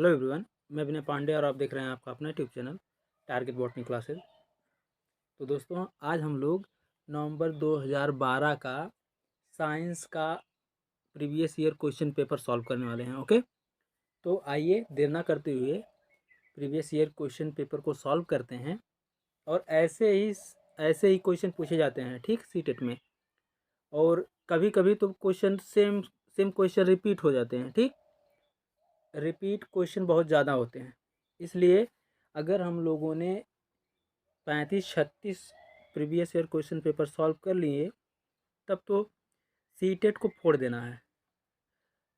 Hello everyone, मैं विनय पांडे और आप देख रहे हैं आपका अपना YouTube channel target botany classes. तो दोस्तों, आज हम लोग नवंबर 2012 का साइंस का previous year question paper solve करने वाले हैं। ओके, तो आइए देर ना करते हुए प्रीवियस ईयर क्वेश्चन पेपर को सॉल्व करते हैं। और ऐसे ही क्वेश्चन पूछे जाते हैं, ठीक, सीटेट में। और कभी कभी तो question same same question repeat हो जाते हैं, ठीक। रिपीट क्वेश्चन बहुत ज़्यादा होते हैं, इसलिए अगर हम लोगों ने 35-36 previous year question paper solve कर लिए, तब तो सीटेट को फोड़ देना है।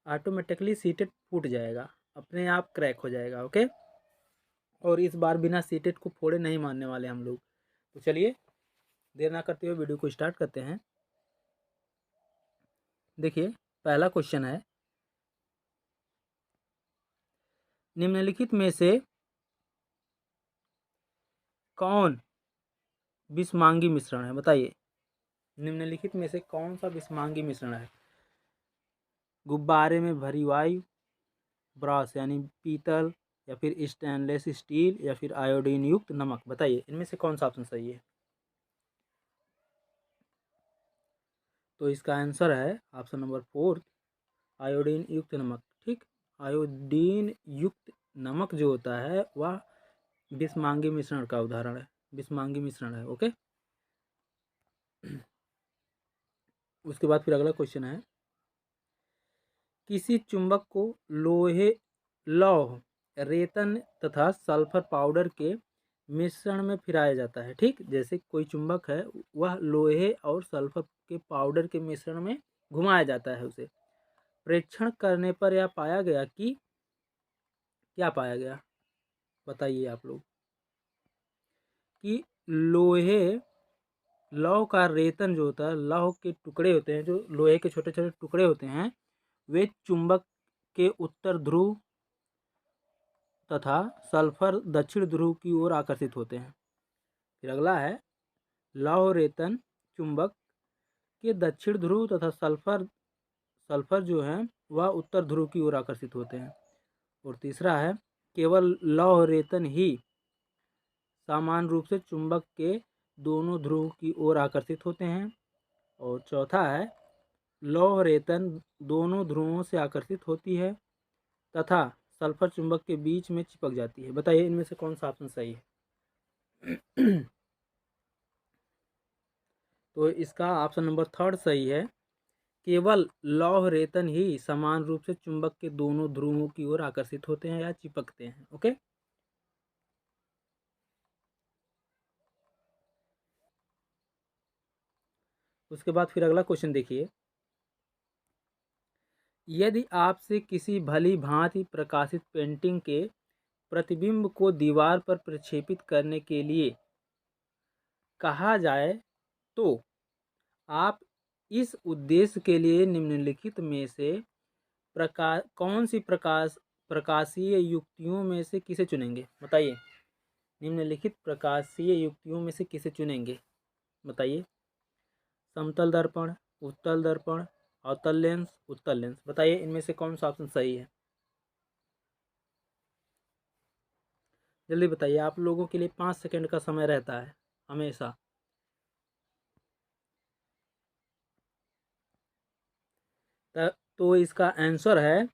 ऑटोमेटिकली सीटेट फूट जाएगा, अपने आप क्रैक हो जाएगा। ओके, और इस बार बिना सीटेट को फोड़े नहीं मानने वाले हम लोग। तो चलिए देर ना करते हुए वीडियो को स्टार्ट करते हैं। देखिए, पहला क्वेश्चन है, निम्नलिखित में से कौन विषमांगी मिश्रण है? बताइए, निम्नलिखित में से कौन सा विषमांगी मिश्रण है? गुब्बारे में भरी वायु, ब्रास यानी पीतल, या फिर स्टेनलेस स्टील, या फिर आयोडीन युक्त नमक। बताइए, इनमें से कौन सा ऑप्शन सही है? तो इसका आंसर है ऑप्शन नंबर 4, आयोडीन युक्त नमक। ठीक, आयोडीन युक्त नमक जो होता है वह विषमांगी मिश्रण का उदाहरण है, विषमांगी मिश्रण है। ओके, उसके बाद फिर अगला क्वेश्चन है, किसी चुंबक को लौह, रेतन तथा सल्फर पाउडर के मिश्रण में फिराया जाता है। ठीक, जैसे कोई चुंबक है, वह लोहे और सल्फर के पाउडर के मिश्रण में घुमाया जाता है उसे। परीक्षण करने पर यह पाया गया कि क्या पाया गया? बताइए आप लोग। कि लौह का रेतन जो होता है, लौह के टुकड़े होते हैं, जो लोहे के छोटे छोटे टुकड़े होते हैं, वे चुंबक के उत्तर ध्रुव तथा सल्फर दक्षिण ध्रुव की ओर आकर्षित होते हैं। फिर अगला है, लौह रेतन चुंबक के दक्षिण ध्रुव तथा सल्फर जो है वह उत्तर ध्रुव की ओर आकर्षित होते हैं। और तीसरा है, केवल लौह रेतन ही समान रूप से चुंबक के दोनों ध्रुव की ओर आकर्षित होते हैं। और चौथा है, लौह रेतन दोनों ध्रुवों से आकर्षित होती है तथा सल्फर चुंबक के बीच में चिपक जाती है। बताइए, इनमें से कौन सा ऑप्शन सही है? तो इसका ऑप्शन नंबर 3 सही है। केवल लौह रेतन ही समान रूप से चुंबक के दोनों ध्रुवों की ओर आकर्षित होते हैं या चिपकते हैं। ओके, उसके बाद फिर अगला क्वेश्चन देखिए, यदि आपसे किसी भली भांति प्रकाशित पेंटिंग के प्रतिबिंब को दीवार पर प्रक्षेपित करने के लिए कहा जाए, तो आप इस उद्देश्य के लिए निम्नलिखित में से कौन सी प्रकाशीय युक्तियों में से किसे चुनेंगे? बताइए, निम्नलिखित प्रकाशीय युक्तियों में से किसे चुनेंगे? बताइए, समतल दर्पण, उत्तल दर्पण, अवतल लेंस, उत्तल लेंस। बताइए, इनमें से कौन सा ऑप्शन सही है? जल्दी बताइए, आप लोगों के लिए 5 सेकंड का समय रहता है हमेशा। तो इसका आंसर है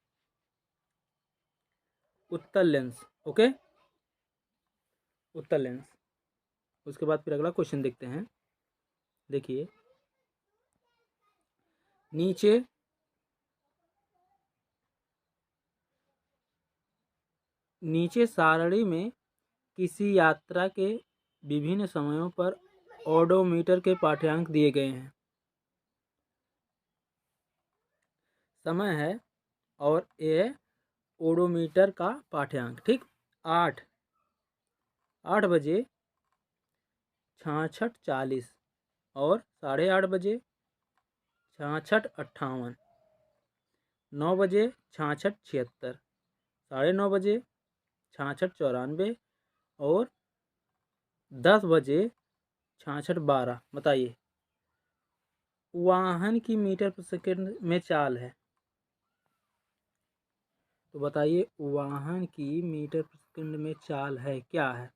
उत्तल लेंस। ओके, उत्तल लेंस। उसके बाद फिर अगला क्वेश्चन देखते हैं। देखिए, नीचे सारणी में किसी यात्रा के विभिन्न समयों पर ओडोमीटर के पाठ्यांक दिए गए हैं। समय है और ये ओडोमीटर का पाठ्यांक। ठीक, 8 बजे 66:40 और 8:30 बजे 66:58, 9 बजे 66:76, 9:30 बजे 66:94 और 10 बजे 66:12। बताइए, वाहन की मीटर पर सेकंड में चाल है, तो बताइए वाहन की मीटर प्रति सेकंड में चाल है क्या है?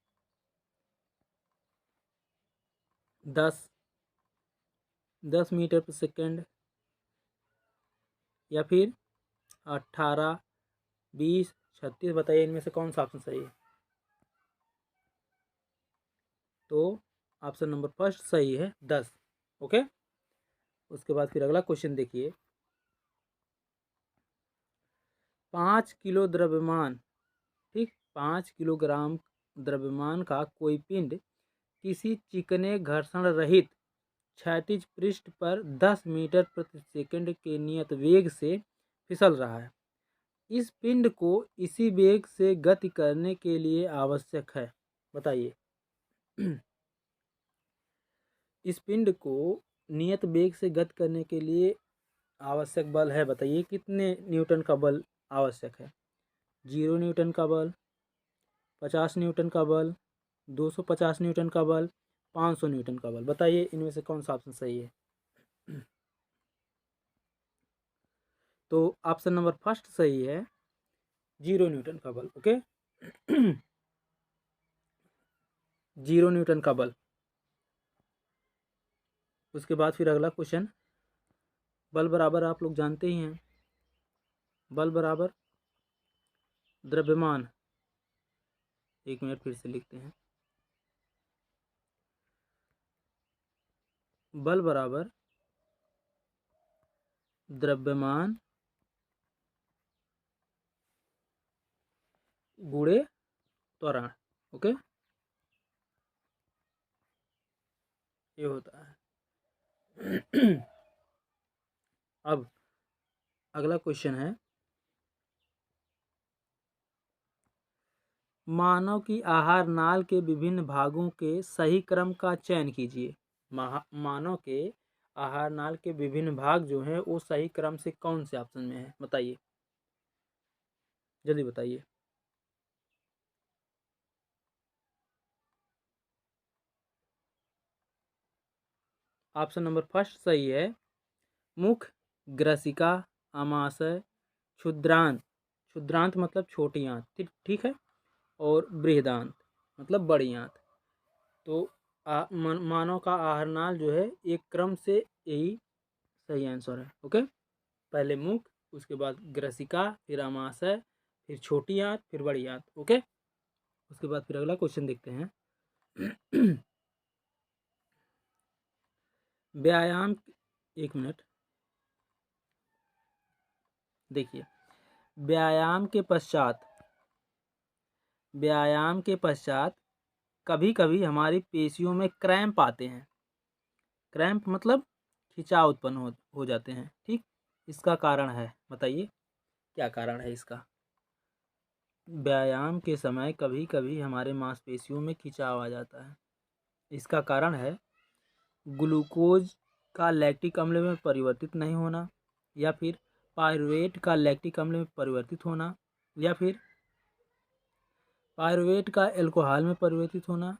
10 मीटर प्रति सेकंड या फिर 18, 20, 36। बताइए इनमें से कौन सा ऑप्शन सही है? तो ऑप्शन नंबर फर्स्ट सही है, 10। ओके। उसके बाद फिर अगला क्वेश्चन देखिए। 5 किलो द्रव्यमान, ठीक, 5 किलोग्राम द्रव्यमान का कोई पिंड किसी चिकने घर्षण रहित क्षैतिज पृष्ठ पर 10 मीटर प्रति सेकंड के नियत वेग से फिसल रहा है। इस पिंड को इसी वेग से गति करने के लिए आवश्यक है, बताइए। इस पिंड को नियत वेग से गति करने के लिए आवश्यक बल है, बताइए कितने न्यूटन का बल आवश्यक है? 0 न्यूटन का बल, 50 न्यूटन का बल, 250 न्यूटन का बल, 500 न्यूटन का बल। बताइए इनमें से कौन सा ऑप्शन सही है? तो ऑप्शन नंबर फर्स्ट सही है, 0 न्यूटन का बल। ओके। 0 न्यूटन का बल। उसके बाद फिर अगला क्वेश्चन। बल बराबर आप लोग जानते ही हैं, बल बराबर द्रव्यमान। एक मिनट फिर से लिखते हैं। बल बराबर द्रव्यमान गुणे त्वरण। ओके, ये होता है। अब अगला क्वेश्चन है, मानव की आहार नाल के विभिन्न भागों के सही क्रम का चयन कीजिए। मानव के आहार नाल के विभिन्न भाग जो हैं वो सही क्रम से कौन से ऑप्शन में है? बताइए, जल्दी बताइए। ऑप्शन नंबर फर्स्ट सही है, मुख, ग्रसिका, आमाशय, क्षुद्रांत। क्षुद्रांत मतलब छोटी आंत, ठीक ठीक है, और बृहदांत मतलब बड़ी आंत। तो मानव का आहार नाल जो है एक क्रम से, यही सही आंसर है। ओके, पहले मुख, उसके बाद ग्रसिका, फिर आमाशय, फिर छोटी आंत, फिर बड़ी आंत। ओके। उसके बाद फिर अगला क्वेश्चन देखते हैं। व्यायाम, एक मिनट देखिए। व्यायाम के पश्चात, व्यायाम के पश्चात कभी कभी हमारी पेशियों में क्रैम्प आते हैं। क्रैम्प मतलब खिंचाव उत्पन्न हो जाते हैं, ठीक। इसका कारण है, बताइए क्या कारण है इसका? व्यायाम के समय कभी कभी हमारे मांसपेशियों में खिंचाव आ जाता है। इसका कारण है ग्लूकोज का लैक्टिक अम्ल में परिवर्तित नहीं होना, या फिर पायरुवेट का लैक्टिक अम्ल में परिवर्तित होना, या फिर पायरुवेट का एल्कोहल में परिवर्तित होना,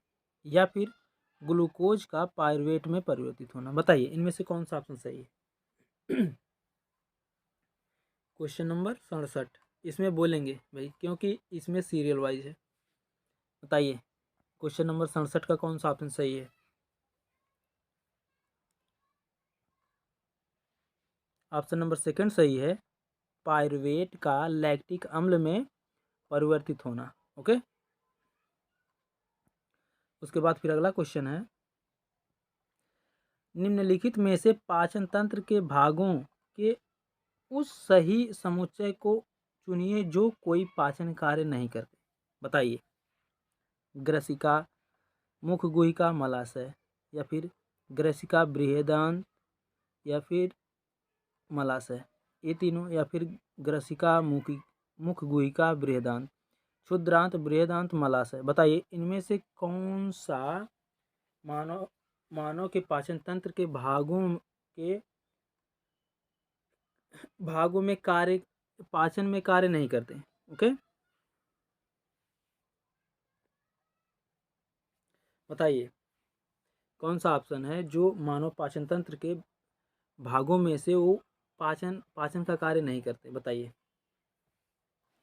या फिर ग्लूकोज का पायरुवेट में परिवर्तित होना। बताइए इनमें से कौन सा ऑप्शन सही है? क्वेश्चन नंबर 67 इसमें बोलेंगे भाई, क्योंकि इसमें सीरियल वाइज है। बताइए क्वेश्चन नंबर 67 का कौन सा ऑप्शन सही है? ऑप्शन नंबर सेकंड सही है, पायरुवेट का लैक्टिक अम्ल में परिवर्तित होना। ओके। उसके बाद फिर अगला क्वेश्चन है, निम्नलिखित में से पाचन तंत्र के भागों के उस सही समुच्चय को चुनिए जो कोई पाचन कार्य नहीं करते। बताइए, ग्रसिका, मुख गुहिका, मलाशय, या फिर ग्रसिका, बृहदांत, या फिर मलाशय, ये तीनों, या फिर ग्रसिका, मुख गुहिका, बृहदांत, क्षुद्रांत, बृहदांत, मलाशय। बताइए इनमें से कौन सा मानव मानव के पाचन तंत्र के भागों में कार्य, पाचन में कार्य नहीं करते। ओके, बताइए कौन सा ऑप्शन है जो मानव पाचन तंत्र के भागों में से वो पाचन पाचन का कार्य नहीं करते? बताइए।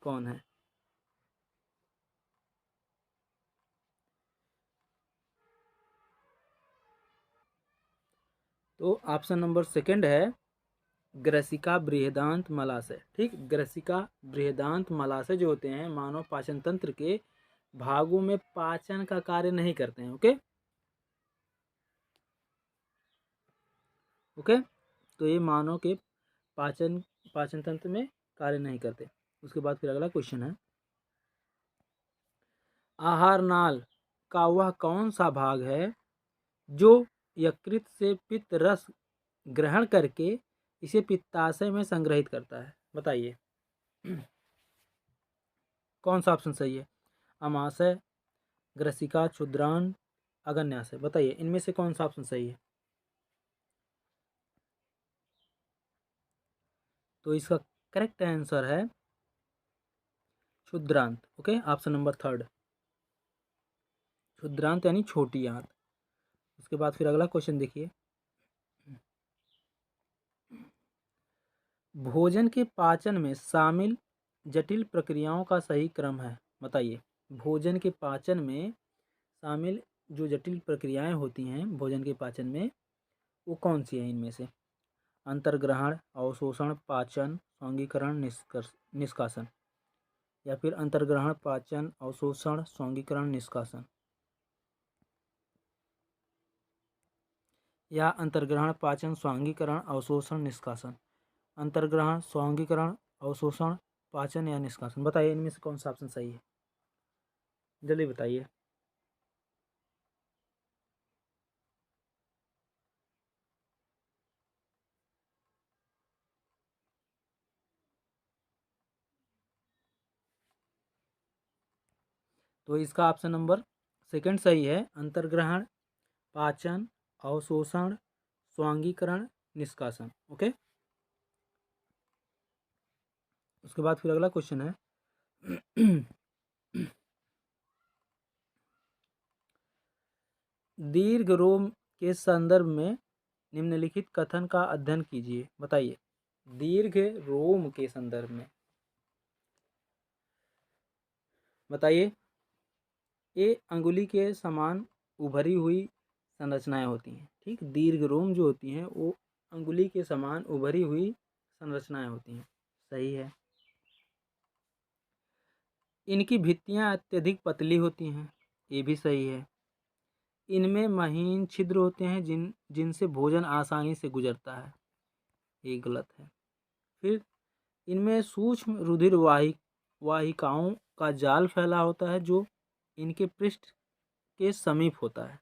कौन है? तो ऑप्शन नंबर सेकंड है ग्रसिका बृहदान्त मलाशय। ठीक, ग्रसिका बृहदान्त मलाशय जो होते हैं मानव पाचन तंत्र के भागों में पाचन का कार्य नहीं करते हैं। ओके ओके, तो ये मानव के पाचन पाचन तंत्र में कार्य नहीं करते। उसके बाद फिर अगला क्वेश्चन है, आहार नाल का वह कौन सा भाग है जो यकृत से पित्त रस ग्रहण करके इसे पित्ताशय में संग्रहित करता है? बताइए कौन सा ऑप्शन सही है? अमाशय, ग्रसिका, क्षुद्रांड, अगन्याशय। बताइए इनमें से कौन सा ऑप्शन सही है? तो इसका करेक्ट आंसर है क्षुद्रांत। ओके, ऑप्शन नंबर थर्ड, क्षुद्रांत यानी छोटी आंत। उसके बाद फिर अगला क्वेश्चन देखिए, भोजन के पाचन में शामिल जटिल प्रक्रियाओं का सही क्रम है? बताइए भोजन के पाचन में शामिल जो जटिल प्रक्रियाएं होती हैं भोजन के पाचन में, वो कौन सी हैं इनमें से? अंतर्ग्रहण, अवशोषण, पाचन, स्वांगीकरण, निष्कासन। या फिर अंतर्ग्रहण, पाचन, अवशोषण, स्वांगीकरण, निष्कासन। या अंतर्ग्रहण, पाचन, स्वांगीकरण, अवशोषण, निष्कासन। अंतर्ग्रहण, स्वांगीकरण, अवशोषण, पाचन या निष्कासन। बताइए इनमें से कौन सा ऑप्शन सही है? जल्दी बताइए। तो इसका ऑप्शन नंबर सेकंड सही है, अंतर्ग्रहण, पाचन, अवशोषण, स्वांगीकरण, निष्कासन। ओके, उसके बाद फिर अगला क्वेश्चन है, दीर्घ रोम के संदर्भ में निम्नलिखित कथन का अध्ययन कीजिए। बताइए दीर्घ रोम के संदर्भ में, बताइए। ये अंगुली के समान उभरी हुई संरचनाएं होती हैं। ठीक, दीर्घ रोम जो होती हैं वो अंगुली के समान उभरी हुई संरचनाएं होती हैं। सही है। इनकी भित्तियां अत्यधिक पतली होती हैं। ये भी सही है। इनमें महीन छिद्र होते हैं जिनसे भोजन आसानी से गुजरता है। ये गलत है। फिर इनमें सूक्ष्म रुधिर वाहिकाओं का जाल फैला होता है जो इनके पृष्ठ के समीप होता है।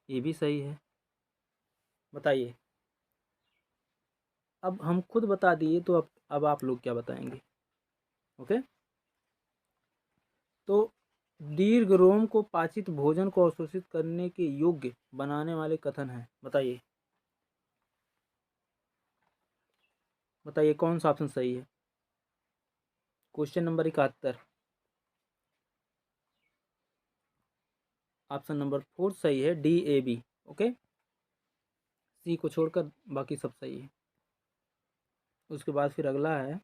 ये भी सही है। बताइए, अब हम खुद बता दिए तो अब आप लोग क्या बताएंगे? ओके, तो दीर्घ रोम को पाचित भोजन को अवशोषित करने के योग्य बनाने वाले कथन हैं। बताइए बताइए कौन सा ऑप्शन सही है? क्वेश्चन नंबर 71, ऑप्शन नंबर 4 सही है, DAB। ओके, सी को छोड़कर बाकी सब सही है। उसके बाद फिर अगला है,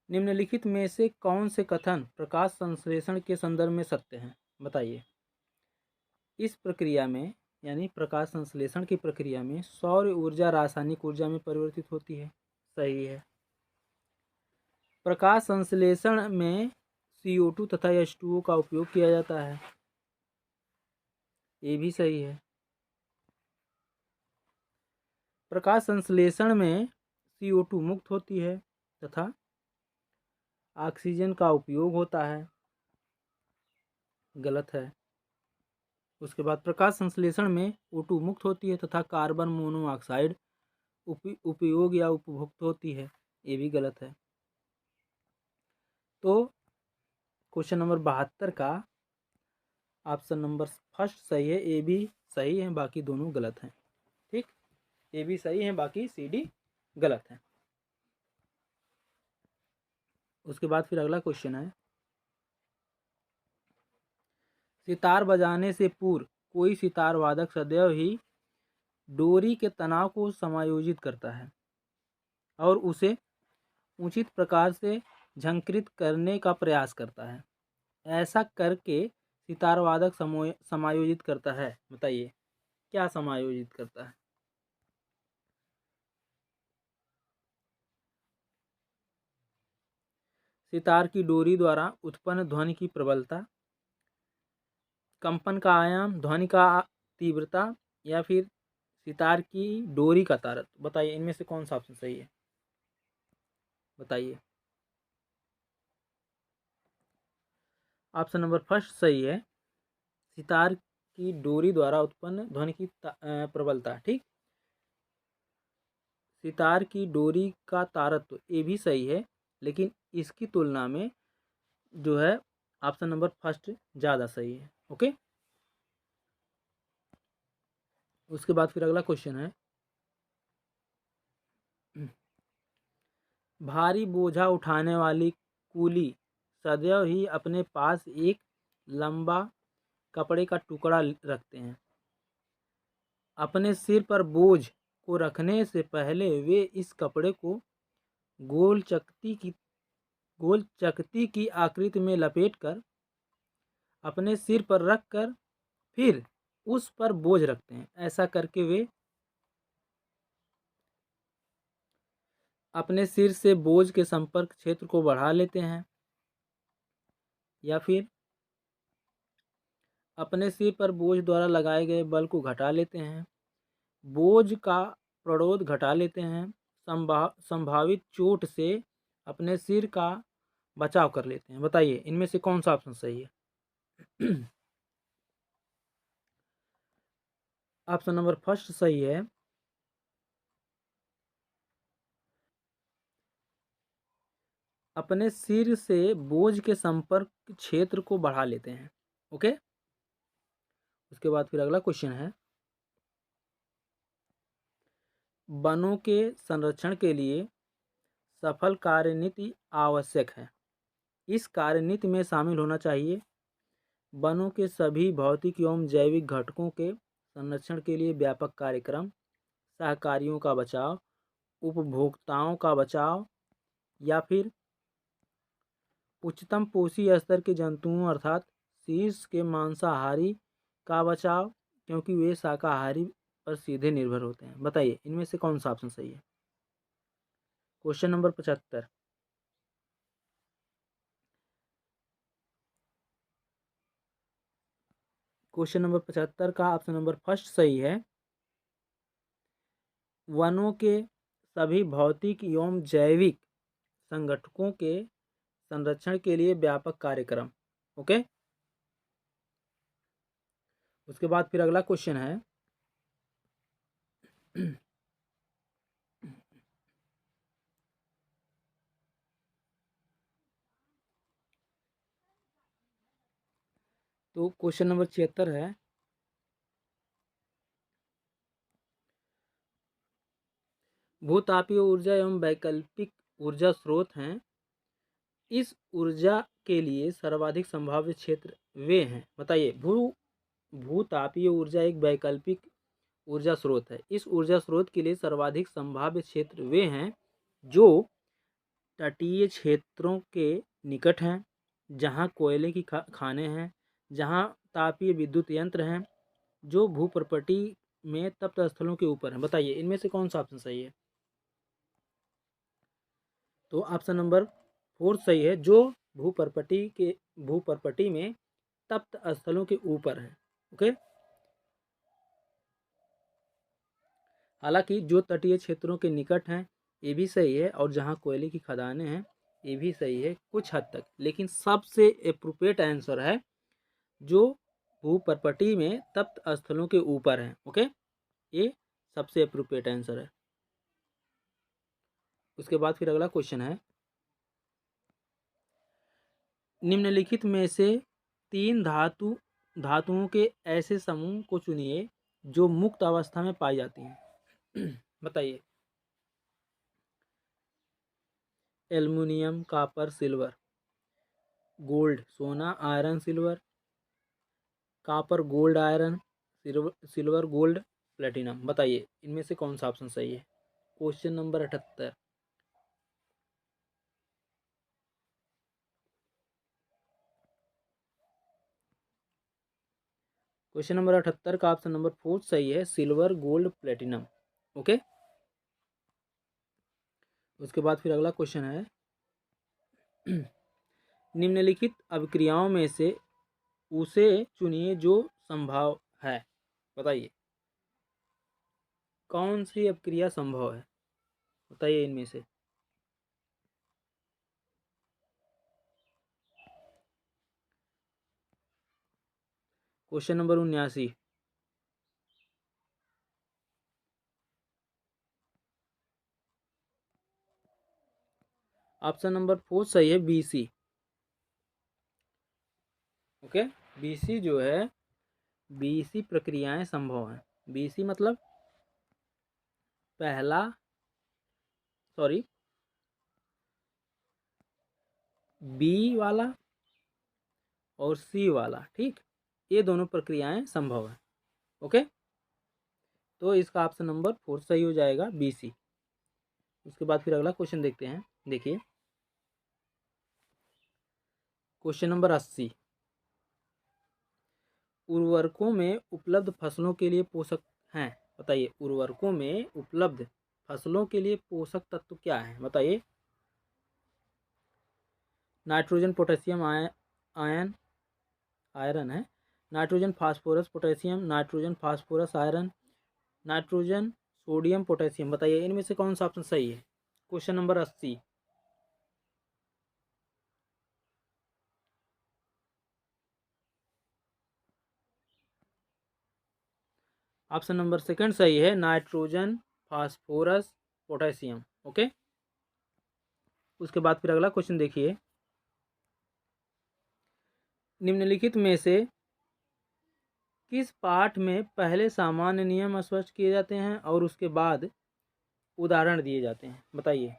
निम्नलिखित में से कौन से कथन प्रकाश संश्लेषण के संदर्भ में सत्य हैं? बताइए। इस प्रक्रिया में यानी प्रकाश संश्लेषण की प्रक्रिया में सौर ऊर्जा रासायनिक ऊर्जा में परिवर्तित होती है। सही है। प्रकाश संश्लेषण में CO2 तथा H2O का उपयोग किया जाता है। ये भी सही है। प्रकाश संश्लेषण में CO2 मुक्त होती है तथा ऑक्सीजन का उपयोग होता है। गलत है। उसके बाद प्रकाश संश्लेषण में O2 मुक्त होती है तथा कार्बन मोनोऑक्साइड उपयोग या उपभोक्त होती है। ये भी गलत है। तो क्वेश्चन नंबर 72 का ऑप्शन नंबर फर्स्ट सही है, ए भी सही है, बाकी दोनों गलत हैं। ठीक, ए भी सही है, बाकी CD गलत है। उसके बाद फिर अगला क्वेश्चन है, सितार बजाने से पूर्व कोई सितार वादक सदैव ही डोरी के तनाव को समायोजित करता है। और उसे उचित प्रकार से झंकृत करने का प्रयास करता है। ऐसा करके सितार वादक समायोजित करता है। बताइए क्या समायोजित करता है? सितार की डोरी द्वारा उत्पन्न ध्वनि की प्रबलता, कंपन का आयाम, ध्वनि का तीव्रता, या फिर सितार की डोरी का तारत। बताइए इनमें से कौन सा ऑप्शन सही है? बताइए। ऑप्शन नंबर फर्स्ट सही है। सितार की डोरी द्वारा उत्पन्न ध्वनि की प्रबलता। ठीक, सितार की डोरी का तारत्व ये भी सही है, लेकिन इसकी तुलना में जो है ऑप्शन नंबर फर्स्ट ज़्यादा सही है। ओके, उसके बाद फिर अगला क्वेश्चन है, भारी बोझा उठाने वाली कूली सदैव ही अपने पास एक लंबा कपड़े का टुकड़ा रखते हैं। अपने सिर पर बोझ को रखने से पहले वे इस कपड़े को गोल चकती की आकृति में लपेटकर अपने सिर पर रखकर फिर उस पर बोझ रखते हैं। ऐसा करके वे अपने सिर से बोझ के संपर्क क्षेत्र को बढ़ा लेते हैं, या फिर अपने सिर पर बोझ द्वारा लगाए गए बल को घटा लेते हैं, बोझ का प्रणोद घटा लेते हैं, संभावित चोट से अपने सिर का बचाव कर लेते हैं। बताइए इनमें से कौन सा ऑप्शन सही है? ऑप्शन नंबर फर्स्ट सही है। अपने सिर से बोझ के संपर्क क्षेत्र को बढ़ा लेते हैं। ओके, उसके बाद फिर अगला क्वेश्चन है, वनों के संरक्षण के लिए सफल कार्यनीति आवश्यक है। इस कार्यनीति में शामिल होना चाहिए वनों के सभी भौतिक एवं जैविक घटकों के संरक्षण के लिए व्यापक कार्यक्रम, सहकारियों का बचाव, उपभोक्ताओं का बचाव, या फिर उच्चतम पोषी स्तर के जंतुओं अर्थात शीर्ष के मांसाहारी का बचाव, क्योंकि वे शाकाहारी पर सीधे निर्भर होते हैं। बताइए इनमें से कौन सा ऑप्शन सही है? Question number 75। क्वेश्चन नंबर 75 का ऑप्शन नंबर फर्स्ट सही है। वनों के सभी भौतिक एवं जैविक संगठकों के संरक्षण के लिए व्यापक कार्यक्रम। ओके, उसके बाद फिर अगला क्वेश्चन है, तो क्वेश्चन नंबर 76 है, भूतापीय ऊर्जा एवं वैकल्पिक ऊर्जा स्रोत हैं। इस ऊर्जा के लिए सर्वाधिक संभाव्य क्षेत्र वे हैं। बताइए भूतापीय ऊर्जा एक वैकल्पिक ऊर्जा स्रोत है। इस ऊर्जा स्रोत के लिए सर्वाधिक संभाव्य क्षेत्र वे हैं जो तटीय क्षेत्रों के निकट हैं, जहां कोयले की खानें हैं, जहां तापीय विद्युत यंत्र हैं, जो भूप्रपटी में तप्त स्थलों के ऊपर हैं। बताइए इनमें से कौन सा ऑप्शन सही है? तो ऑप्शन नंबर 4 सही है, जो भूप्रपटी में तप्त स्थलों के ऊपर है। ओके, हालांकि जो तटीय क्षेत्रों के निकट हैं ये भी सही है, और जहां कोयले की खदानें हैं ये भी सही है कुछ हद तक, लेकिन सबसे एप्रोप्रिएट आंसर है जो भूप्रपटी में तप्त स्थलों के ऊपर है। ओके, ये सबसे एप्रोप्रिएट आंसर है। उसके बाद फिर अगला क्वेश्चन है, निम्नलिखित में से 3 धातुओं के ऐसे समूह को चुनिए जो मुक्त अवस्था में पाई जाती हैं। बताइए। एल्युमिनियम, कॉपर, सिल्वर, गोल्ड, सोना, iron, silver, copper, gold, iron, silver, gold, platinum. बताइए इनमें से कौन सा ऑप्शन सही है? Question number 78। क्वेश्चन नंबर 78 का ऑप्शन नंबर 4 सही है, सिल्वर, गोल्ड, प्लेटिनम। ओके। उसके बाद फिर अगला क्वेश्चन है निम्नलिखित अभिक्रियाओं में से उसे चुनिए जो संभव है। बताइए कौन सी अभिक्रिया संभव है, बताइए इनमें से। क्वेश्चन नंबर 79, ऑप्शन नंबर 4 सही है, BC। ओके। BC जो है, BC प्रक्रियाएं संभव हैं। BC मतलब पहला, सॉरी, B वाला और C वाला, ठीक, ये दोनों प्रक्रियाएं संभव है। ओके, तो इसका ऑप्शन नंबर 4 सही हो जाएगा, BC। उसके बाद फिर अगला क्वेश्चन देखते हैं। देखिए क्वेश्चन नंबर 80, उर्वरकों में उपलब्ध फसलों के लिए पोषक हैं। बताइए उर्वरकों में उपलब्ध फसलों के लिए पोषक तत्व क्या है, बताइए। नाइट्रोजन, पोटेशियम, आयन, आयरन है, nitrogen, phosphorus, potassium, nitrogen, phosphorus, iron, nitrogen, sodium, potassium. बताइए इनमें से कौन सा ऑप्शन सही है। Question number 80, option number second सही है, नाइट्रोजन, फास्फोरस, पोटेशियम। ओके। उसके बाद फिर अगला क्वेश्चन देखिए, निम्नलिखित में से किस पाठ में पहले सामान्य नियम स्पष्ट किए जाते हैं और उसके बाद उदाहरण दिए जाते हैं। बताइए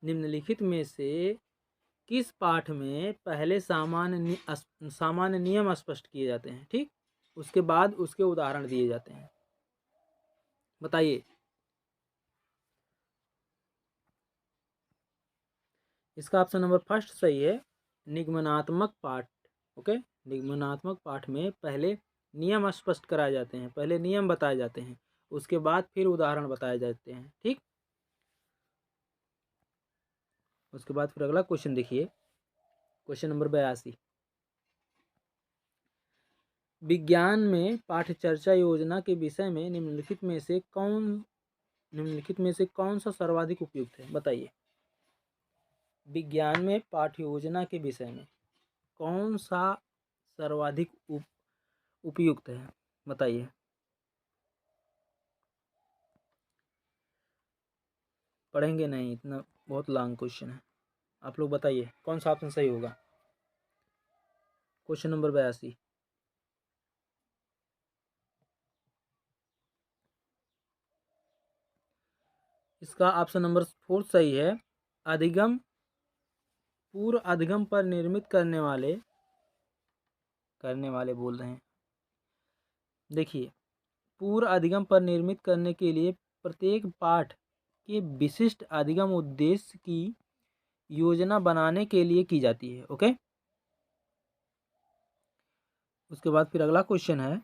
निम्नलिखित में से किस पाठ में पहले सामान्य नियम स्पष्ट किए जाते हैं, ठीक, उसके बाद उसके उदाहरण दिए जाते हैं। बताइए। इसका ऑप्शन नंबर फर्स्ट सही है, निगमनात्मक पाठ। ओके, निगमनात्मक पाठ में पहले नियम स्पष्ट कराए जाते हैं, पहले नियम बताए जाते हैं, उसके बाद फिर उदाहरण बताए जाते हैं, ठीक। उसके बाद फिर अगला क्वेश्चन देखिए, क्वेश्चन नंबर 82, विज्ञान में पाठ्यचर्या योजना के विषय में निम्नलिखित में से कौन सा सर्वाधिक उपयुक्त है। बताइए विज्ञान में पाठ्य योजना के विषय में कौन सा सर्वाधिक उपयुक्त है। बताइए। पढ़ेंगे नहीं, इतना बहुत लॉन्ग क्वेश्चन है। आप लोग बताइए कौन सा ऑप्शन सही होगा। क्वेश्चन नंबर 82, इसका ऑप्शन नंबर 4 सही है, अधिगम, पूर्व अधिगम पर निर्मित करने वाले बोल रहे हैं। देखिए पूर्व अधिगम पर निर्मित करने के लिए प्रत्येक पाठ के विशिष्ट अधिगम उद्देश्य की योजना बनाने के लिए की जाती है। ओके। उसके बाद फिर अगला क्वेश्चन है,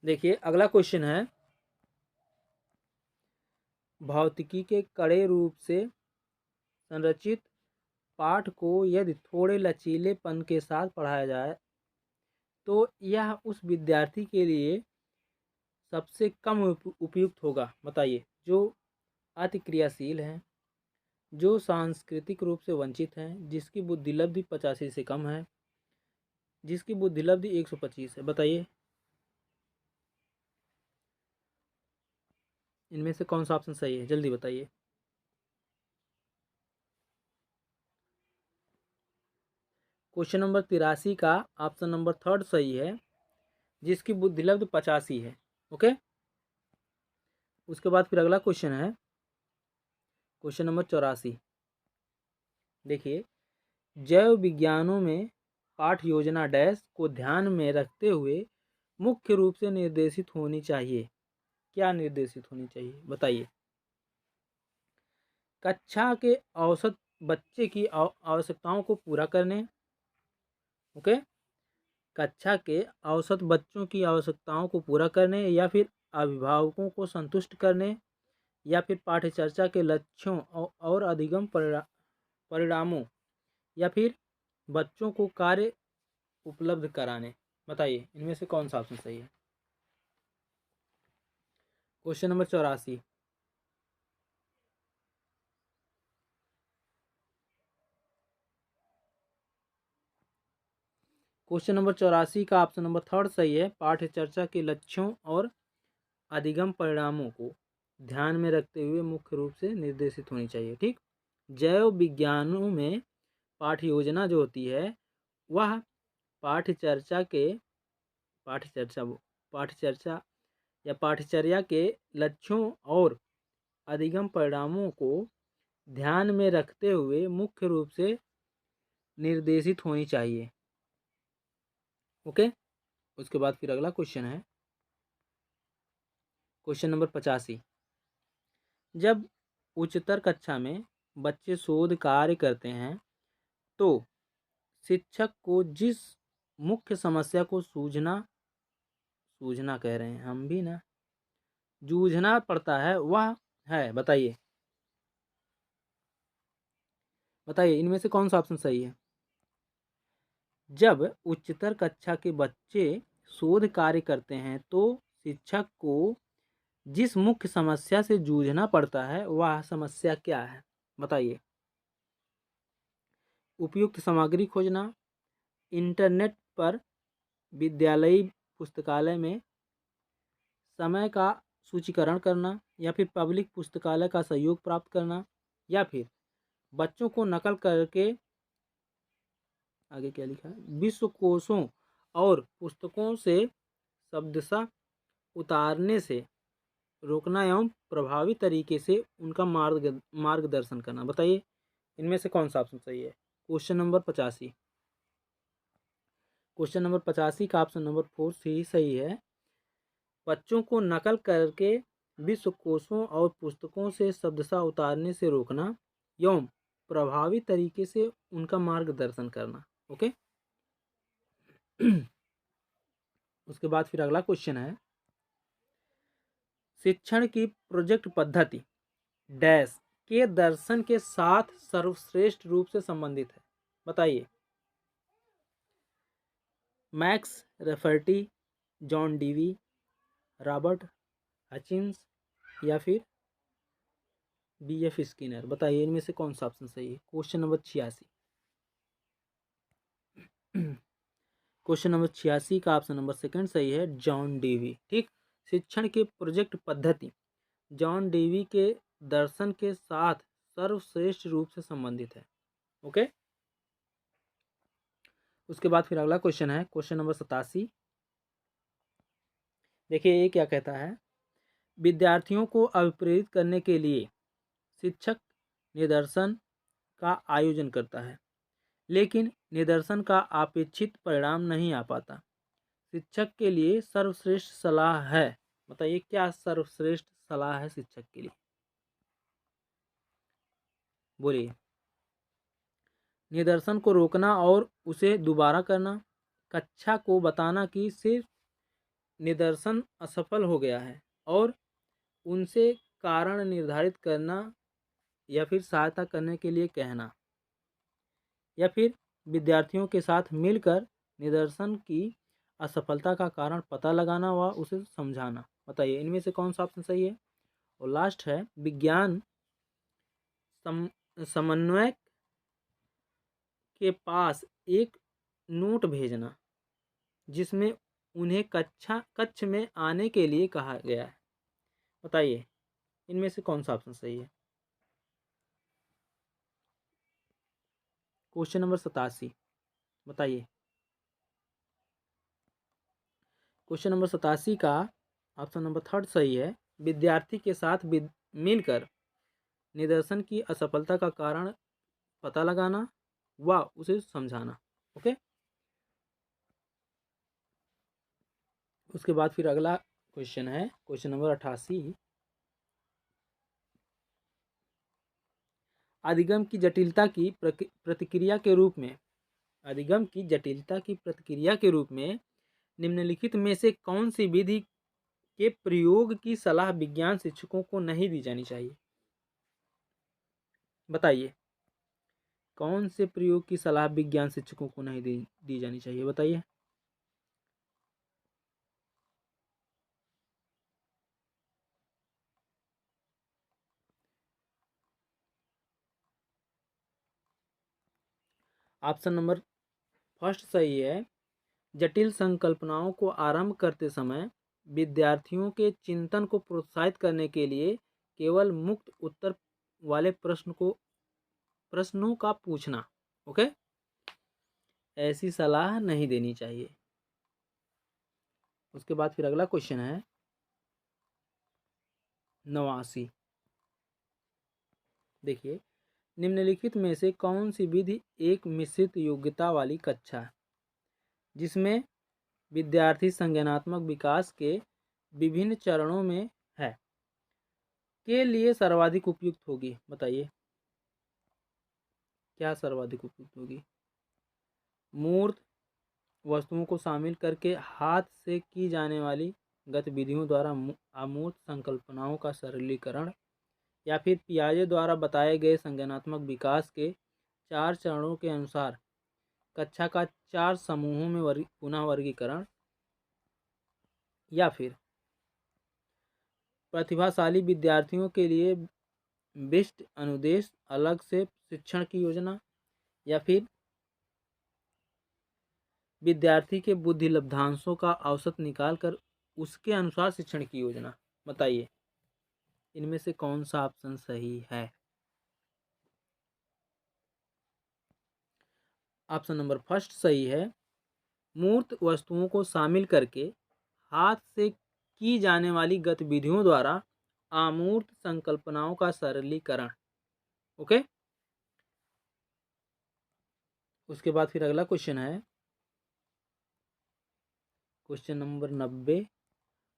देखिए अगला क्वेश्चन है, भौतिकी के कड़े रूप से संरचित पाठ को यदि थोड़े लचीलेपन के साथ पढ़ाया जाए तो यह उस विद्यार्थी के लिए सबसे कम उपयुक्त होगा। बताइए जो अति क्रियाशील हैं, जो सांस्कृतिक रूप से वंचित हैं, जिसकी बुद्धि लब्धि 85 से कम है, जिसकी बुद्धि लब्धि 125 है। बताइए इनमें से कौन सा ऑप्शन सही है, जल्दी बताइए। क्वेश्चन नंबर 83 का ऑप्शन नंबर थर्ड सही है, जिसकी बुद्धि लब्धि 85 है। ओके। उसके बाद फिर अगला क्वेश्चन है, क्वेश्चन नंबर 84, देखिए जैव विज्ञानों में पाठ योजना डैश को ध्यान में रखते हुए मुख्य रूप से निर्देशित होनी चाहिए। क्या निर्देशित होनी चाहिए, बताइए। कक्षा के औसत बच्चे की आवश्यकताओं को पूरा करने, ओके, कक्षा के औसत बच्चों की आवश्यकताओं को पूरा करने, या फिर अभिभावकों को संतुष्ट करने, या फिर पाठ्यचर्चा के लक्ष्यों और अधिगम परिणामों, या फिर बच्चों को कार्य उपलब्ध कराने। बताइए इनमें से कौन सा ऑप्शन सही है। Question number 84। क्वेश्चन नंबर 84 का ऑप्शन नंबर थर्ड सही है। पाठ्यचर्चा के लक्ष्यों और अधिगम परिणामों को ध्यान में रखते हुए मुख्य रूप से निर्देशित होनी चाहिए। ठीक, जैव विज्ञानों में पाठ्य योजना जो होती है वह पाठ्यचर्चा के पाठ्यचर्चा पाठ्यचर्चा या पाठ्यचर्या के लक्ष्यों और अधिगम परिणामों को ध्यान में रखते हुए मुख्य रूप से निर्देशित होनी चाहिए। ओके, उसके बाद फिर अगला क्वेश्चन है क्वेश्चन नंबर 85। जब उच्चतर कक्षा में बच्चे शोध कार्य करते हैं तो शिक्षक को जिस मुख्य समस्या को सूझना कह रहे हैं हम भी ना, जूझना पड़ता है वह है। बताइए इनमें से कौन सा ऑप्शन सही है। जब उच्चतर कक्षा के बच्चे शोध कार्य करते हैं तो शिक्षक को जिस मुख्य समस्या से जूझना पड़ता है वह समस्या क्या है। बताइए। उपयुक्त सामग्री खोजना, इंटरनेट पर विद्यालयी पुस्तकालय में समय का सूचीकरण करना, या फिर पब्लिक पुस्तकालय का सहयोग प्राप्त करना, या फिर बच्चों को नकल करके, आगे क्या लिखा है, विश्वकोशों और पुस्तकों से शब्दशः उतारने से रोकना एवं प्रभावी तरीके से उनका मार्गदर्शन करना। बताइए इनमें से कौन सा ऑप्शन सही है। Question number 85। क्वेश्चन नंबर 85 का ऑप्शन नंबर 4 ही सही है। बच्चों को नकल करके विश्वकोशों और पुस्तकों से शब्दशः उतारने से रोकना एवं प्रभावी तरीके से उनका मार्गदर्शन करना। ओके उसके बाद फिर अगला क्वेश्चन है, शिक्षण की प्रोजेक्ट पद्धति डैश के दर्शन के साथ सर्वश्रेष्ठ रूप से संबंधित है। बताइए। Max Rafferty, John Dewey, Robert Hutchins, या फिर BF स्किनर। बताइए इनमें से कौन सा ऑप्शन सही है। Question number 86। क्वेश्चन नंबर 86 का ऑप्शन नंबर सेकंड सही है, जॉन डीवी। ठीक, शिक्षण के प्रोजेक्ट पद्धति जॉन डीवी के दर्शन के साथ सर्वश्रेष्ठ रूप से संबंधित है। ओके उसके बाद फिर अगला क्वेश्चन है क्वेश्चन नंबर 87। देखिए ये क्या कहता है, विद्यार्थियों को अभिप्रेरित करने के लिए शिक्षक निदर्शन का आयोजन करता है, लेकिन निदर्शन का अपेक्षित परिणाम नहीं आ पाता। शिक्षक के लिए सर्वश्रेष्ठ सलाह है। बताइए क्या सर्वश्रेष्ठ सलाह है शिक्षक के लिए। बोलिए। निदर्शन को रोकना और उसे दोबारा करना, कक्षा को बताना कि सिर्फ निदर्शन असफल हो गया है और उनसे कारण निर्धारित करना, या फिर सहायता करने के लिए कहना, या फिर विद्यार्थियों के साथ मिलकर निदर्शन की असफलता का कारण पता लगाना व उसे समझाना। बताइए इनमें से कौन सा ऑप्शन सही है। और लास्ट है, विज्ञान समन्वयक के पास एक नोट भेजना जिसमें उन्हें कक्ष में आने के लिए कहा गया है। बताइए इनमें से कौन सा ऑप्शन सही है। Question number 87। बताइए। क्वेश्चन नंबर 87 का ऑप्शन नंबर थर्ड सही है, विद्यार्थी के साथ मिलकर निदर्शन की असफलता का कारण पता लगाना व उसे समझाना। ओके उसके बाद फिर अगला क्वेश्चन है क्वेश्चन नंबर 88। अधिगम की जटिलता की प्रतिक्रिया के रूप में अधिगम की जटिलता की प्रतिक्रिया के रूप में निम्नलिखित में से कौन सी विधि के प्रयोग की सलाह विज्ञान शिक्षकों को नहीं दी जानी चाहिए? बताइए, कौन से प्रयोग की सलाह विज्ञान शिक्षकों को नहीं दी जानी चाहिए? बताइए। ऑप्शन नंबर फर्स्ट सही है। जटिल संकल्पनाओं को आरंभ करते समय विद्यार्थियों के चिंतन को प्रोत्साहित करने के लिए केवल मुक्त उत्तर वाले प्रश्नों का पूछना। ओके, ऐसी सलाह नहीं देनी चाहिए। उसके बाद फिर अगला क्वेश्चन है 89। देखिए, निम्नलिखित में से कौन सी विधि एक मिश्रित योग्यता वाली कक्षा जिसमें विद्यार्थी संज्ञानात्मक विकास के विभिन्न चरणों में है के लिए सर्वाधिक उपयुक्त होगी? बताइए, क्या सर्वाधिक उपयुक्त होगी? मूर्त वस्तुओं को शामिल करके हाथ से की जाने वाली गतिविधियों द्वारा अमूर्त संकल्पनाओं का सरलीकरण, या फिर पियाजे द्वारा बताए गए संज्ञानात्मक विकास के 4 चरणों के अनुसार कक्षा का 4 समूहों में पुनः वर्गीकरण, या फिर प्रतिभाशाली विद्यार्थियों के लिए विशिष्ट अनुदेश अलग से शिक्षण की योजना, या फिर विद्यार्थी के बुद्धि लब्धांशों का औसत निकालकर उसके अनुसार शिक्षण की योजना। बताइए, इनमें से कौन सा ऑप्शन सही है? ऑप्शन नंबर फर्स्ट सही है। मूर्त वस्तुओं को शामिल करके हाथ से की जाने वाली गतिविधियों द्वारा अमूर्त संकल्पनाओं का सरलीकरण। ओके, उसके बाद फिर अगला क्वेश्चन है क्वेश्चन नंबर 90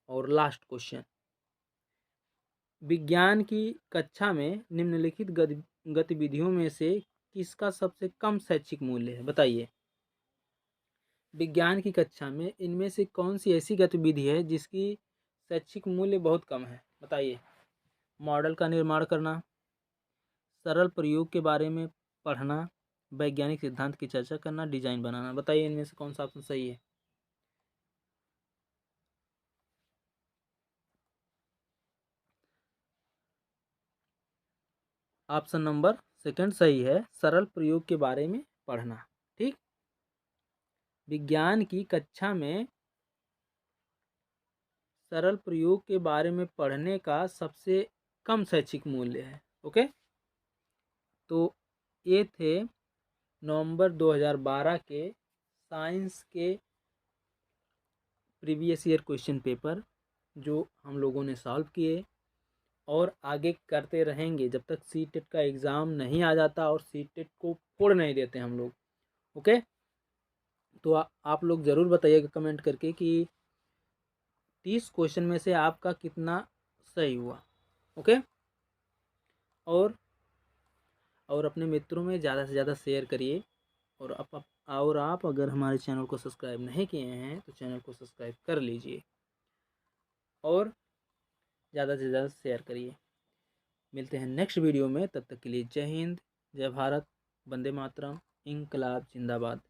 और लास्ट क्वेश्चन। विज्ञान की कक्षा में निम्नलिखित गतिविधियों में से किसका सबसे कम शैक्षिक मूल्य है? बताइए, विज्ञान की कक्षा में इनमें से कौन सी ऐसी गतिविधि है जिसकी शैक्षिक मूल्य बहुत कम है? बताइए। मॉडल का निर्माण करना, सरल प्रयोग के बारे में पढ़ना, वैज्ञानिक सिद्धांत की चर्चा करना, डिजाइन बनाना। बताइए, इनमें से कौन सा ऑप्शन सही है? ऑप्शन नंबर सेकंड सही है, सरल प्रयोग के बारे में पढ़ना। ठीक, विज्ञान की कक्षा में सरल प्रयोग के बारे में पढ़ने का सबसे कम शैक्षिक मूल्य है। ओके, तो ये थे नवंबर 2012 के साइंस के प्रीवियस ईयर क्वेश्चन पेपर जो हम लोगों ने सॉल्व किए और आगे करते रहेंगे जब तक सीटेट का एग्ज़ाम नहीं आ जाता और सीटेट को फोड़ नहीं देते हम लोग। ओके, तो आप लोग ज़रूर बताइएगा कमेंट करके कि 30 क्वेश्चन में से आपका कितना सही हुआ। ओके, और अपने मित्रों में ज़्यादा से ज़्यादा शेयर करिए। और आप अगर हमारे चैनल को सब्सक्राइब नहीं किए हैं तो चैनल को सब्सक्राइब कर लीजिए और ज़्यादा से ज़्यादा शेयर करिए। मिलते हैं नेक्स्ट वीडियो में, तब तक के लिए जय हिंद, जय भारत, वंदे मातरम, इंकलाब जिंदाबाद।